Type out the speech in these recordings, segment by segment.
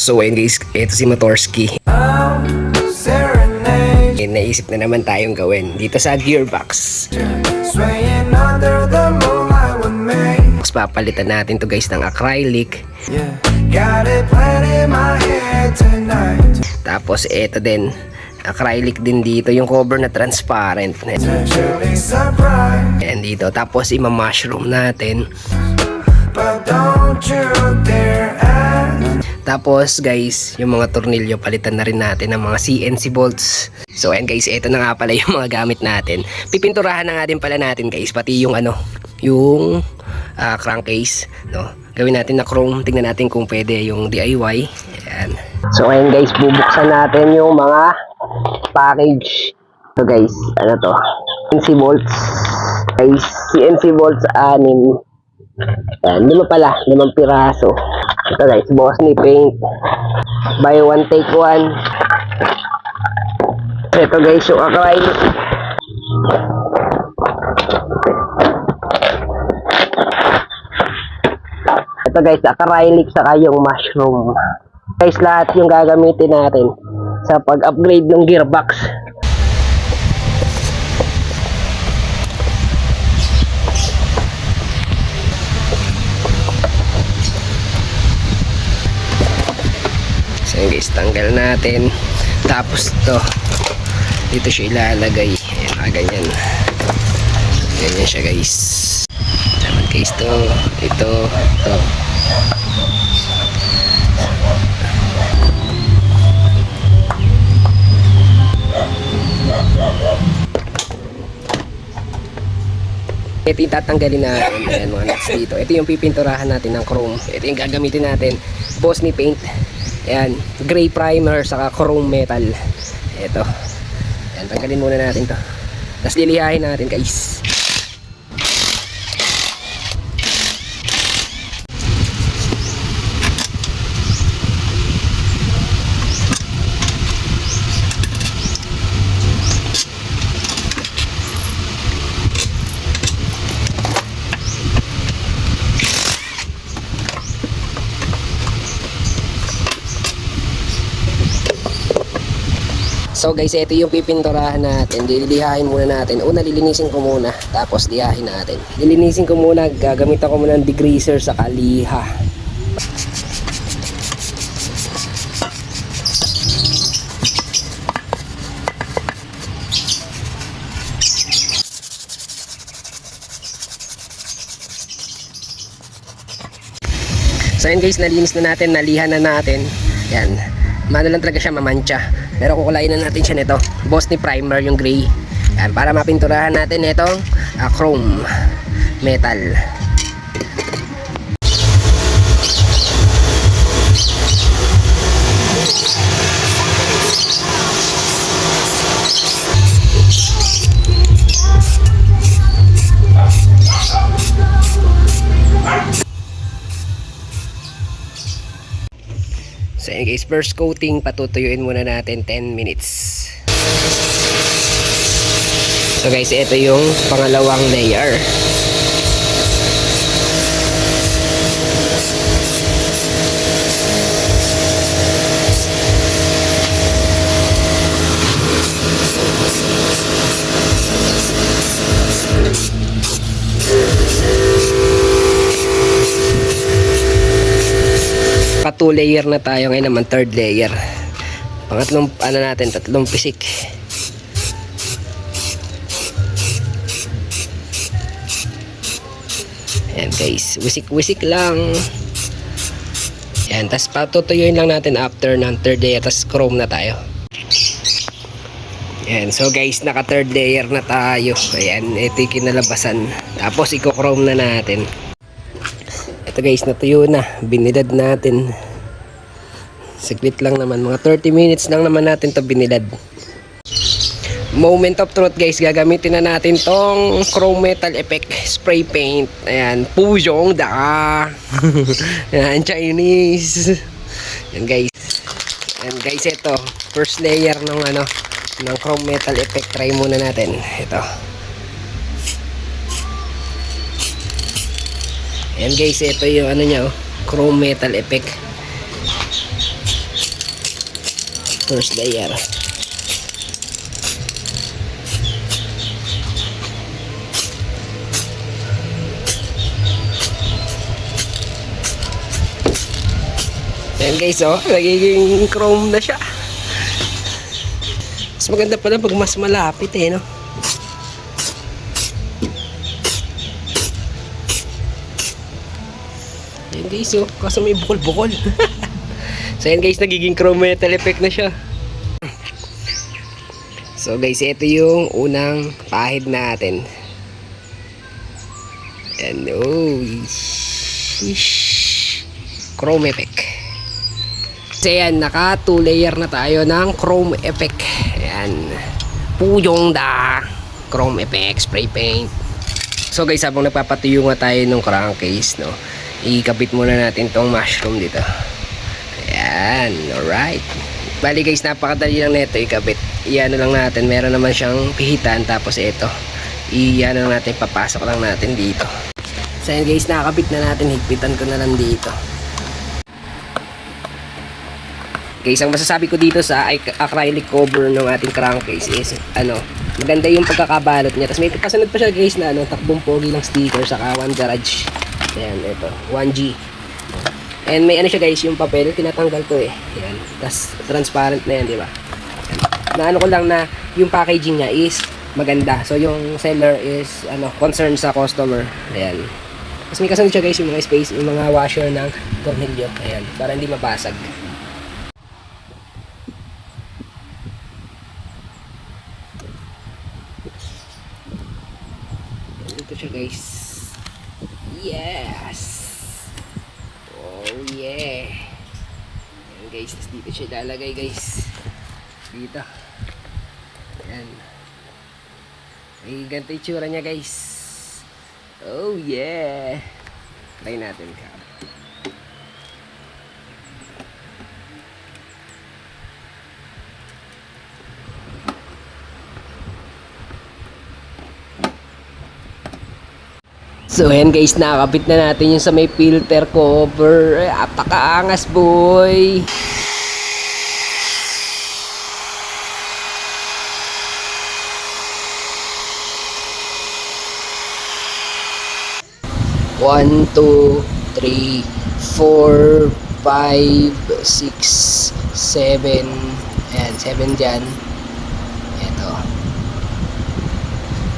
So ayun guys, ito si Motorski. Naisip na naman tayong gawin dito sa gearbox. Papalitan natin to guys ng acrylic. Tapos ito din, acrylic din dito, yung cover na transparent. And dito, tapos ima-mushroom natin. Tapos guys, yung mga tornilyo palitan na rin natin ng mga CNC bolts. So and guys, ito na nga pala yung mga gamit natin. Pipinturahan na nga din pala natin guys, pati yung yung crankcase, no? Gawin natin na chrome, tingnan natin kung pwede yung DIY. Ayan. So ayun guys, bubuksan natin yung mga package. So guys, ano to? CNC bolts. Guys, CNC bolts 6. Ayan, 5 pala, 5 piraso. Ito guys, Bossni paint. Buy one, take one. Ito guys, yung acrylic. Ito guys, acrylic saka yung mushroom. Guys, lahat yung gagamitin natin sa pag-upgrade ng gearbox. So guys, tanggal natin. Tapos to, dito siya ilalagay. Ayan, ganyan. Ganyan siya guys. Naman guys to, ito. Ito yung tatanggalin natin. Ayan, mga nuts dito. Ito yung pipinturahan natin ng chrome. Ito yung gagamitin natin. Bossni paint. Ayan, gray primer saka chrome metal. Ito. Ayan, tanggalin muna natin to. Tapos lilihain natin guys. So guys, ito yung pipinturahan natin. Lilihain muna natin. Una, lilinisin ko muna. Tapos lihahin natin. Lilinisin ko muna. Gagamit ako muna ng degreaser sa kaliha. So yun guys, nalinis na natin. Nalihan na natin. Yan. Mano lang talaga siya mamantsa. Pero kukulayin na natin siya nito. Bossni primer yung gray. Yan, para mapinturahan natin itong chrome metal. So yun guys, first coating, patutuyuin muna natin 10 minutes. So guys, ito yung pangalawang layer. Pa 2 layer na tayo ngayon, naman 3rd layer. Pangatlong natin, 3 pisik. Ayan guys, wisik lang. Ayan, tas patutuyuin lang natin after ng 3rd layer, tas chrome na tayo. Ayan, so guys, naka 3rd layer na tayo. Ayan, ito yung kinalabasan. Tapos i-chrome na natin. Ito guys, natuyo na. Binilad natin. Saglit lang naman. Mga 30 minutes lang naman natin to binilad. Moment of truth guys. Gagamitin na natin tong chrome metal effect spray paint. Ayan. Puyong da. Ayan, Chinese. Ayan guys. Ayan guys, ito. First layer ng chrome metal effect. Try muna natin. Ito. Ayan guys, ito yung niya, chrome metal effect. First layer. Ayan guys, oh, nagiging chrome na siya. Mas maganda pala pag mas malapit eh, no? Ayan guys, oh, kaso may bukol-bukol. So ayan guys, nagiging chrome metal effect na siya. So guys, ito yung unang pahid natin. And oh, chrome effect. So ayan, naka 2 layer na tayo ng chrome effect. Ayan, puyong da chrome effect spray paint. So guys, habang nagpapatuyo nga tayo ng crankcase, no, ikabit muna natin tong mushroom dito. Ayan, alright. Bali guys, napakadali lang nito ikabit. Iyan lang natin, meron naman siyang pihitan. Tapos ito, iyan lang natin, papasok lang natin dito. So ayan guys, nakakabit na natin. Higpitan ko na lang dito. Guys, ang masasabi ko dito sa acrylic cover ng ating crankcase is maganda yung pagkakabalot niya. Tapos may kasunod pa siya guys na takbong pogi lang sticker, saka one garage. Ayan, ito 1G. And may siya guys, yung papel tinatanggal ko eh. Ayan, tapos transparent na yan, di ba? Na ko lang na yung packaging niya is maganda. So yung seller is concerned sa customer. Ayan. Tapos may kasunod siya guys, yung mga space, yung mga washer ng tornilyo. Ayan, para hindi mabasag. Ito siya guys. Yes. Oh yeah. Ayan guys, tapos dito siya lalagay guys. Dito. Ayan. Ay, ganito yung tsura niya guys. Oh yeah. Try natin ka. So ayan guys, nakakabit na natin yung sa may filter cover. Apakaangas boy. One, two, three, 4, 5, 6, 7. Ayan, 7 dyan. Ito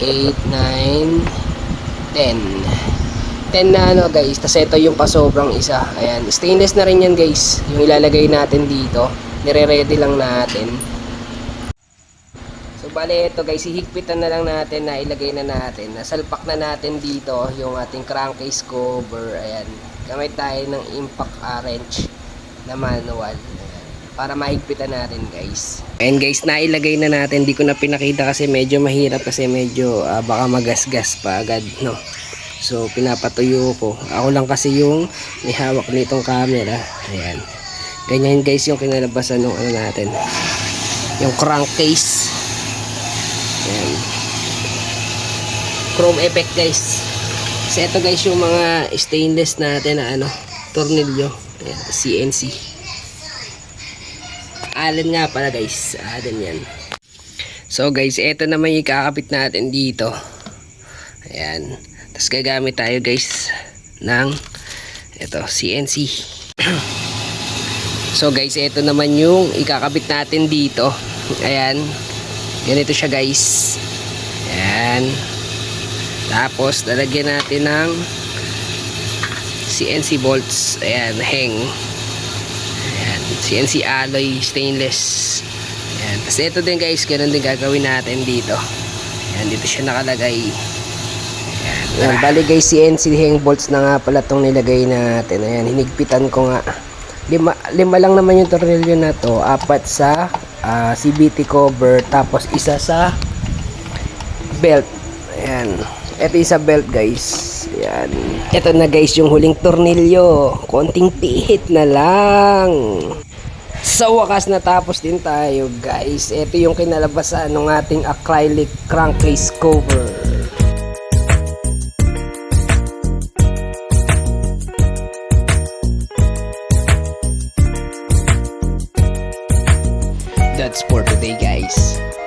8, 9, 10 na guys. Tapos ito yung pasobrang isa. Ayan, stainless na rin yan guys. Yung ilalagay natin dito, nire-ready lang natin. So bale ito guys, ihigpitan na lang natin, na ilagay na natin, nasalpak na natin dito yung ating crankcase cover. Ayan, gamit tayo ng impact wrench na manual. Ayan, para mahigpitan natin guys. Ayan guys, nailagay na natin. Di ko na pinakita kasi medyo mahirap, kasi medyo baka magasgas pa agad, no. So pinapatuyo ko. Ako lang kasi yung may hawak nitong camera. Ayan, ganyan guys yung kinalabasan ng natin, yung crankcase. Ayan, chrome effect guys. So ito guys yung mga stainless natin na tornilyo. Ayan, CNC Allen nga pala guys, Allen yan. So guys, ito naman yung kakabit natin dito. Ayan, tapos gagamit tayo guys ng ito, CNC. So guys, ito naman yung ikakabit natin dito. Ayan, ganito siya guys. Ayan, tapos lalagyan natin ng CNC bolts. Ayan, hang. Ayan, CNC alloy stainless. Ayan, tapos ito din guys, ganun din gagawin natin dito. Ayan, dito siya nakalagay. Ayan, bali guys, CNC hang bolts na nga pala itong nilagay natin. Ayan, hinigpitan ko nga. Lima lang naman yung tornilyo na to. 4 sa CVT cover, tapos isa sa belt. Ayan, ito isa belt guys. Ayan, ito na guys yung huling tornilyo. Konting pihit na lang. Sa wakas natapos din tayo guys. Ito yung kinalabasan ng ating acrylic crankcase cover. that's for today guys.